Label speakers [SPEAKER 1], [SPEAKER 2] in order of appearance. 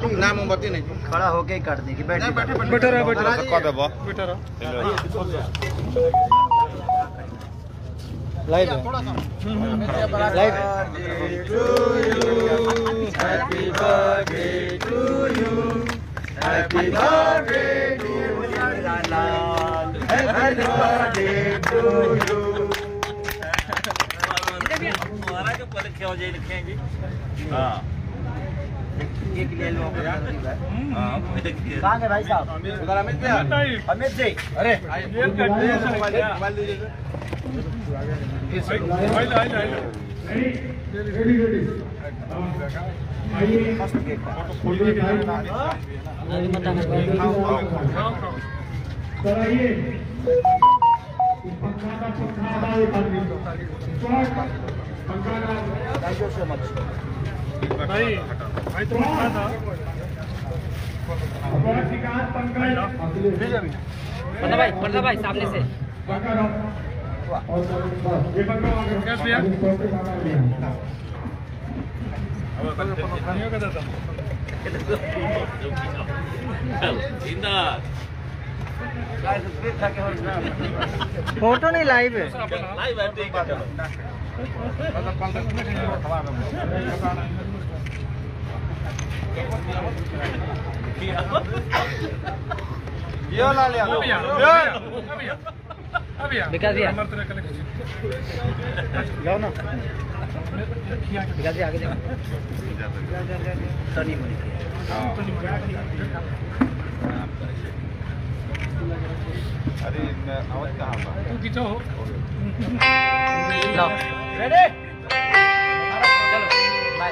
[SPEAKER 1] ना मोमबत्ती नहीं
[SPEAKER 2] खड़ा होके ही काट देगी। बैठ
[SPEAKER 1] बैठे
[SPEAKER 3] बैठा रहा
[SPEAKER 1] बैठा
[SPEAKER 3] रहा।
[SPEAKER 2] लाइव है लाइव है।
[SPEAKER 1] Happy birthday to you happy birthday to you happy birthday to you.
[SPEAKER 4] हमारा जो पल क्या हो जाए लिखेंगे। हाँ
[SPEAKER 2] एक ले लो।
[SPEAKER 4] हाँ
[SPEAKER 2] कहाँ गए भाई साहब? अमित जी।
[SPEAKER 1] अरे
[SPEAKER 3] मोबाइल
[SPEAKER 2] मस्त केक है। थैंक यू सो मच
[SPEAKER 3] भाई तो था
[SPEAKER 5] पन्ना भाई सामने से
[SPEAKER 3] कैसे भैया
[SPEAKER 2] फोटो नहीं लाइव है।
[SPEAKER 4] लाइव है ठीक है चलो।
[SPEAKER 1] ये ला लिया
[SPEAKER 5] विकास भैया
[SPEAKER 2] जाओ ना
[SPEAKER 5] विकास भैया आगे जाओ।
[SPEAKER 2] तो नहीं बोली।
[SPEAKER 1] अरे आवाज कहाँ
[SPEAKER 3] तू खींचो
[SPEAKER 5] रेडी चलो बाय।